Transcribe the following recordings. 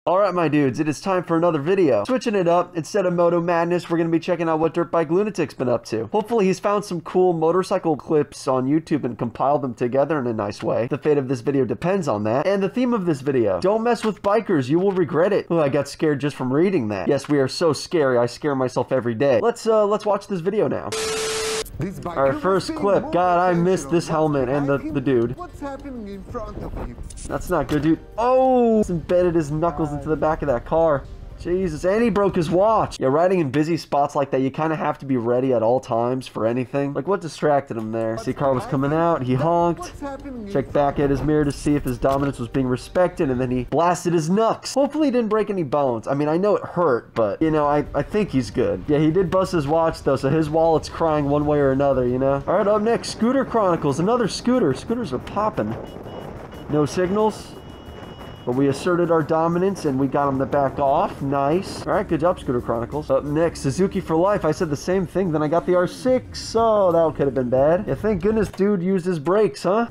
Alright my dudes, it is time for another video. Switching it up, instead of Moto Madness, we're going to be checking out what Dirtbike Lunatic's been up to. Hopefully he's found some cool motorcycle clips on YouTube and compiled them together in a nice way. The fate of this video depends on that. And the theme of this video, don't mess with bikers, you will regret it. Oh, I got scared just from reading that. Yes, we are so scary, I scare myself every day. Let's watch this video now. Our first clip. God, I missed this helmet and the dude. What's happening in front of him? That's not good, dude. Oh, he's embedded his knuckles into the back of that car. Jesus, and he broke his watch. Yeah, riding in busy spots like that, you kind of have to be ready at all times for anything. Like, what distracted him there? See, car was coming out, he honked, checked back at his mirror to see if his dominance was being respected, and then he blasted his knucks. Hopefully he didn't break any bones. I mean, I know it hurt, but, you know, I think he's good. Yeah, he did bust his watch, though, so his wallet's crying one way or another, you know? All right, up next, Scooter Chronicles. Another scooter. Scooters are popping. No signals. But we asserted our dominance and we got him to back off. Nice. All right, good job, Scooter Chronicles. Up next, Suzuki for life. I said the same thing, then I got the R6. Oh, that could have been bad. Yeah, thank goodness dude used his brakes, huh?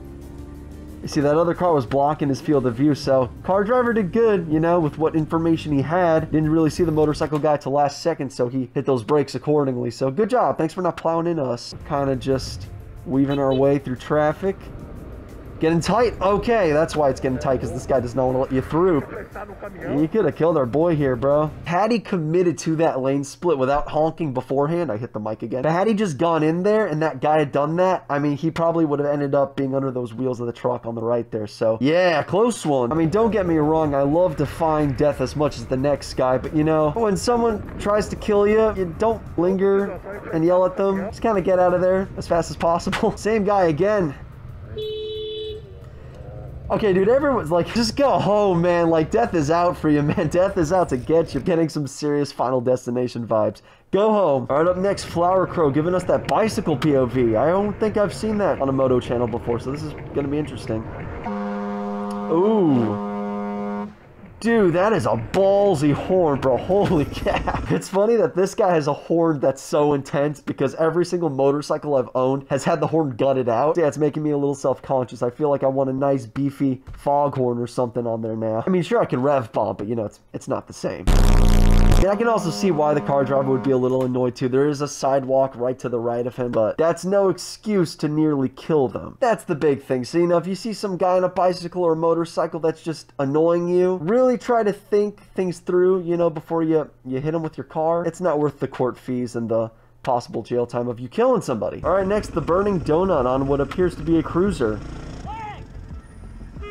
You see, that other car was blocking his field of view, so car driver did good, you know, with what information he had. Didn't really see the motorcycle guy till last second, so he hit those brakes accordingly. So good job. Thanks for not plowing into us. Kind of just weaving our way through traffic. Getting tight? Okay, that's why it's getting tight, because this guy does not want to let you through. You could have killed our boy here, bro. Had he committed to that lane split without honking beforehand, I hit the mic again. But had he just gone in there and that guy had done that, I mean, he probably would have ended up being under those wheels of the truck on the right there. So, yeah, close one. I mean, don't get me wrong. I love defying death as much as the next guy. But, you know, when someone tries to kill you, you don't linger and yell at them. Just kind of get out of there as fast as possible. Same guy again. Okay, dude, everyone's like, just go home, man. Like, death is out for you, man. Death is out to get you. Getting some serious Final Destination vibes. Go home. All right, up next, Flower Crow giving us that bicycle POV. I don't think I've seen that on a moto channel before, so this is going to be interesting. Ooh. Dude, that is a ballsy horn, bro. Holy cow. It's funny that this guy has a horn that's so intense because every single motorcycle I've owned has had the horn gutted out. Yeah, it's making me a little self-conscious. I feel like I want a nice, beefy foghorn or something on there now. I mean, sure, I can rev bomb, but, you know, it's not the same. And I can also see why the car driver would be a little annoyed too. There is a sidewalk right to the right of him, but that's no excuse to nearly kill them. That's the big thing. So, you know, if you see some guy on a bicycle or a motorcycle that's just annoying you, really try to think things through, you know, before you hit him with your car. It's not worth the court fees and the possible jail time of you killing somebody. All right, next, the burning donut on what appears to be a cruiser.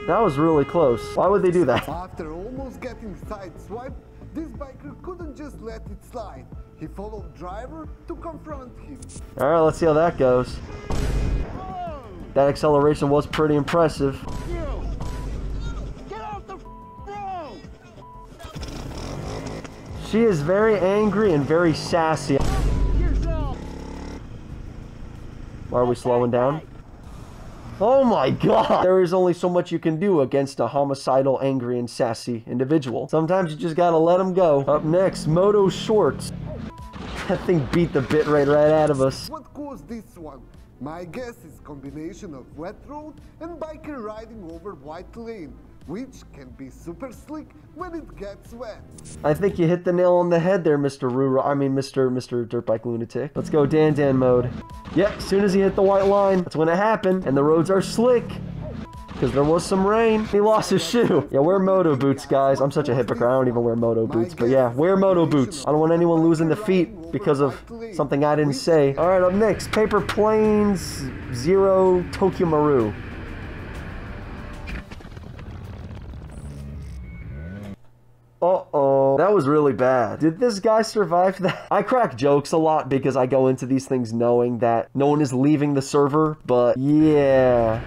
That was really close. Why would they do that? After almost getting sideswiped, this biker couldn't just let it slide. He followed driver to confront him. All right, let's see how that goes. That acceleration was pretty impressive. Get off the road! She is very angry and very sassy. Why are we slowing down? Oh my god! There is only so much you can do against a homicidal, angry, and sassy individual. Sometimes you just gotta let them go. Up next, Moto Shorts. That thing beat the bit rate right out of us. What caused this one? My guess is combination of wet road and biker riding over white lane, which can be super slick when it gets wet. I think you hit the nail on the head there, Mr. Mr. Dirtbike Lunatic. Let's go Dan mode. Yep, as soon as he hit the white line, that's when it happened. And the roads are slick, because there was some rain. He lost his shoe. Yeah, wear moto boots, guys. I'm such a hypocrite. I don't even wear moto boots. But yeah, wear moto boots. I don't want anyone losing the feet because of something I didn't say. All right, up next, Paper Planes Zero Tokyo Maru. Uh-oh. That was really bad. Did this guy survive that? I crack jokes a lot because I go into these things knowing that no one is leaving the server, but yeah.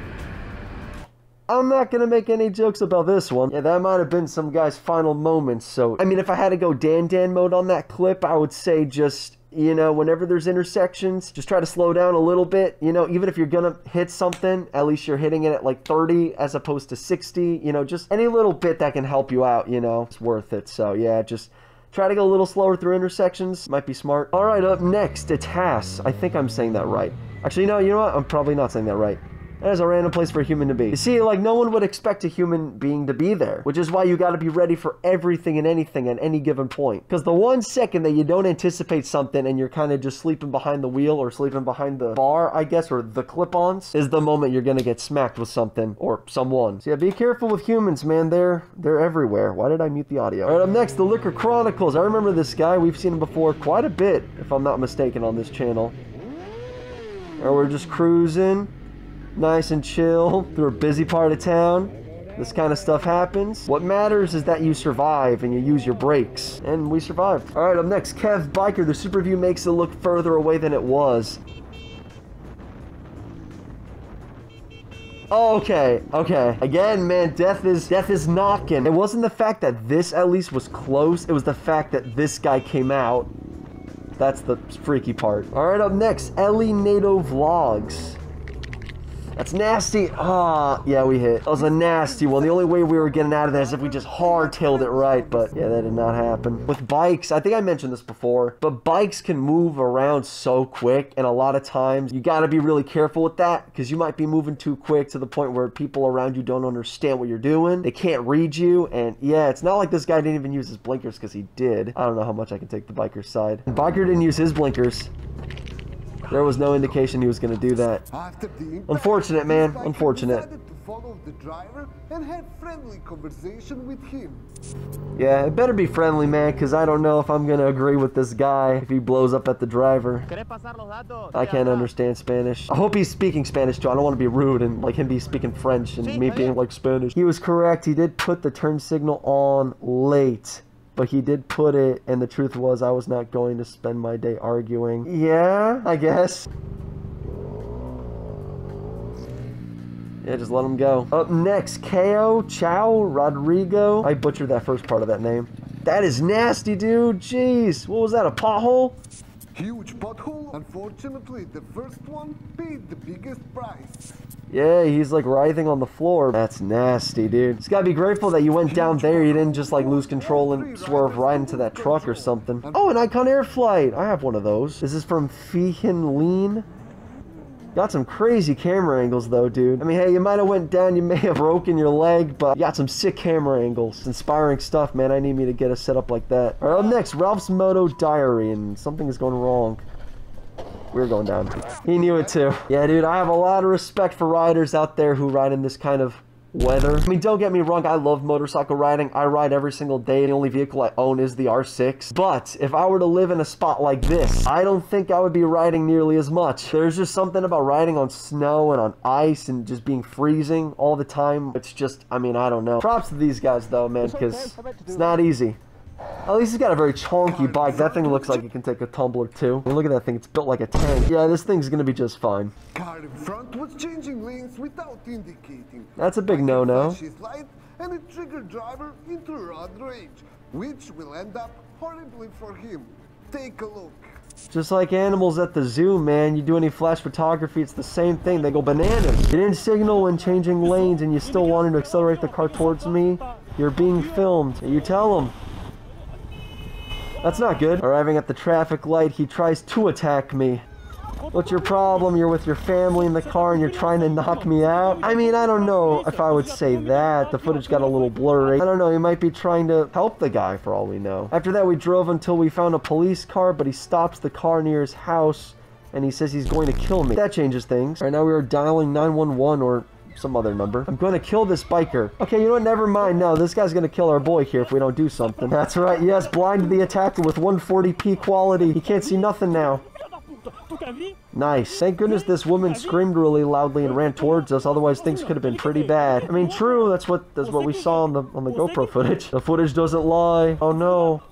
I'm not gonna make any jokes about this one. Yeah, that might have been some guy's final moments, so... I mean, if I had to go Dan mode on that clip, I would say just... You know, whenever there's intersections, just try to slow down a little bit. You know, even if you're gonna hit something, at least you're hitting it at like 30 as opposed to 60. You know, just any little bit that can help you out, you know, it's worth it. So yeah, just try to go a little slower through intersections. Might be smart. All right, up next, it's Haas. I think I'm saying that right. Actually, no, you know what? I'm probably not saying that right. That is a random place for a human to be. You see, like, no one would expect a human being to be there, which is why you got to be ready for everything and anything at any given point. Because the 1 second that you don't anticipate something and you're kind of just sleeping behind the wheel or sleeping behind the bar, I guess, or the clip-ons, is the moment you're going to get smacked with something or someone. So yeah, be careful with humans, man. They're everywhere. Why did I mute the audio? All right, up next, the Liquor Chronicles. I remember this guy. We've seen him before quite a bit, if I'm not mistaken, on this channel. Or we're just cruising. Nice and chill through a busy part of town. This kind of stuff happens. What matters is that you survive and you use your brakes. And we survived. All right, up next, Kev Biker. The super view makes it look further away than it was. Okay. Again, man, death is knocking. It wasn't the fact that this at least was close. It was the fact that this guy came out. That's the freaky part. All right, up next, Ellie Nato Vlogs. That's nasty. Ah, yeah, we hit. That was a nasty one. The only way we were getting out of that is if we just hard-tailed it right, but yeah, that did not happen. With bikes, I think I mentioned this before, but bikes can move around so quick, and a lot of times you gotta be really careful with that, because you might be moving too quick to the point where people around you don't understand what you're doing. They can't read you, and yeah, it's not like this guy didn't even use his blinkers, because he did. I don't know how much I can take the biker's side. And biker didn't use his blinkers. There was no indication he was going to do that. Unfortunate, man. Unfortunate. To follow the driver and have friendly conversation with him. Yeah, it better be friendly, man, because I don't know if I'm going to agree with this guy if he blows up at the driver. I can't understand Spanish. I hope he's speaking Spanish, too. I don't want to be rude and like him be speaking French and me being like Spanish. He was correct. He did put the turn signal on late. But he did put it, and the truth was I was not going to spend my day arguing. Yeah, I guess. Yeah, just let him go. Up next, Ko Chow Rodrigo. I butchered that first part of that name. That is nasty, dude. Jeez. What was that, a pothole? Huge pothole. Unfortunately, the first one paid the biggest price. Yeah, he's like writhing on the floor. That's nasty, dude. Just gotta be grateful that you went down there. You didn't just like lose control and swerve right into that truck or something. Oh, an Icon Air Flight. I have one of those. This is from Feehin Lean. Got some crazy camera angles though, dude. I mean, hey, you might have went down, you may have broken your leg, but you got some sick camera angles. Inspiring stuff, man. I need me to get a setup like that. All right, up next, Ralph's Moto Diary, and something is going wrong. We're going down. He knew it too. Yeah, dude, I have a lot of respect for riders out there who ride in this kind of weather. I mean, don't get me wrong, I love motorcycle riding. I ride every single day. The only vehicle I own is the R6. But if I were to live in a spot like this, I don't think I would be riding nearly as much. There's just something about riding on snow and on ice and just being freezing all the time. It's just, I mean, I don't know. Props to these guys though, man, because it's not easy. At least he's got a very chonky bike. That thing looks like it can take a tumbler too. I mean, look at that thing. It's built like a tank. Yeah, this thing's gonna be just fine. Car in front was changing lanes without indicating. That's a big no-no. And it triggered driver into road rage, which will end up horribly for him. Take a look. Just like animals at the zoo, man. You do any flash photography, it's the same thing. They go bananas. You didn't signal when changing lanes and you still wanted to accelerate the car towards me. You're being filmed. You tell him. That's not good. Arriving at the traffic light, he tries to attack me. What's your problem? You're with your family in the car and you're trying to knock me out? I mean, I don't know if I would say that. The footage got a little blurry. I don't know, he might be trying to help the guy for all we know. After that, we drove until we found a police car, but he stops the car near his house and he says he's going to kill me. That changes things. Right now we are dialing 911 or some other number. I'm going to kill this biker. Okay, you know what? Never mind. No, this guy's going to kill our boy here if we don't do something. That's right. Yes, blind the attacker with 140p quality. He can't see nothing now. Nice. Thank goodness this woman screamed really loudly and ran towards us. Otherwise, things could have been pretty bad. I mean, true. That's what we saw on the GoPro footage. The footage doesn't lie. Oh no.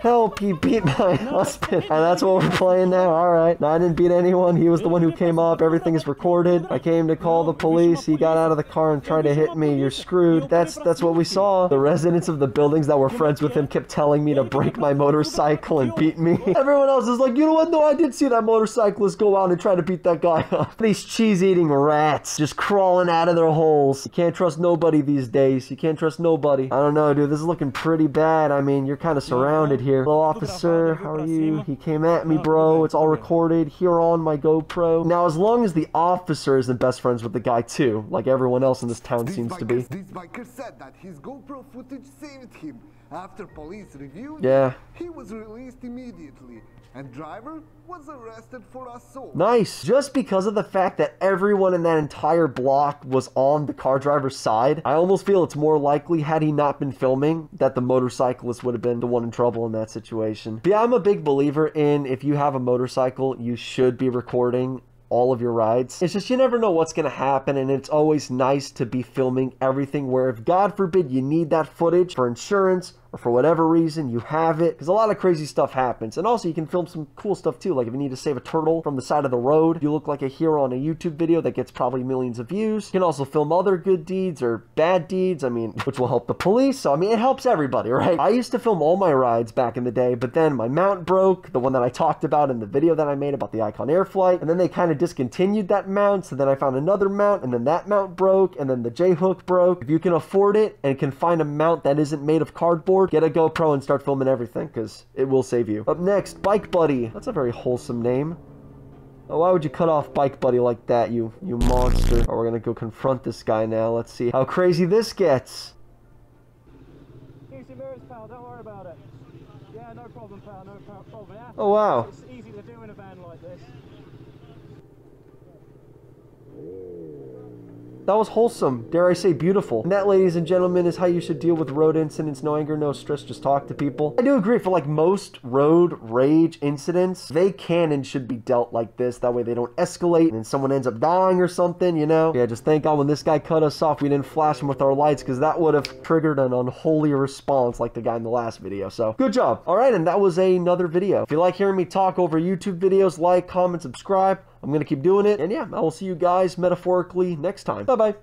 Help, he beat my husband. And that's what we're playing now. Alright. No, I didn't beat anyone. He was the one who came up. Everything is recorded. I came to call the police. He got out of the car and tried to hit me. You're screwed. That's what we saw. The residents of the buildings that were friends with him kept telling me to break my motorcycle and beat me. Everyone else is like, you know what? No, I did see that motorcyclist go out and try to beat that guy up. These cheese-eating rats just crawling out of their holes. You can't trust nobody these days. You can't trust nobody. I don't know, dude. This is looking pretty bad. I mean, you're kind of surrounded here. here. Hello, officer. How are you? He came at me, bro. It's all recorded here on my GoPro. Now, as long as the officer isn't best friends with the guy, too, like everyone else in this town seems to be. This biker said that his GoPro footage saved him. After police reviewed he was released immediately, and driver was arrested for assault. Nice. Just because of the fact that everyone in that entire block was on the car driver's side, I almost feel it's more likely, had he not been filming, that the motorcyclist would have been the one in trouble in that situation. But yeah, I'm a big believer in, if you have a motorcycle, you should be recording all of your rides. It's just, you never know what's going to happen, and it's always nice to be filming everything, where if God forbid you need that footage for insurance or for whatever reason, you have it, because a lot of crazy stuff happens. And also you can film some cool stuff too, like if you need to save a turtle from the side of the road, you look like a hero on a YouTube video that gets probably millions of views. You can also film other good deeds or bad deeds, I mean, which will help the police. So I mean, it helps everybody, right? I used to film all my rides back in the day, but then my mount broke, the one that I talked about in the video that I made about the Icon Air flight, and then they kind of discontinued that mount, so then I found another mount, and then that mount broke, and then the J-hook broke. If you can afford it and can find a mount that isn't made of cardboard, get a GoPro and start filming everything, because it will save you. Up next, Bike Buddy. That's a very wholesome name. Oh, why would you cut off Bike Buddy like that, you monster? Oh, we're gonna go confront this guy now. Let's see how crazy this gets. Easy mirrors, pal. Don't worry about it. Yeah, no problem, pal. No problem. Yeah. Oh, wow. It's easy to do in a van like this. That was wholesome, dare I say beautiful. And that, ladies and gentlemen, is how you should deal with road incidents. No anger, no stress, just talk to people. I do agree, for like most road rage incidents, they can and should be dealt like this. That way they don't escalate and then someone ends up dying or something, you know? Yeah, just thank God when this guy cut us off, we didn't flash him with our lights, because that would have triggered an unholy response like the guy in the last video. So, good job. All right, and that was another video. If you like hearing me talk over YouTube videos, like, comment, subscribe. I'm going to keep doing it. And yeah, I will see you guys metaphorically next time. Bye-bye.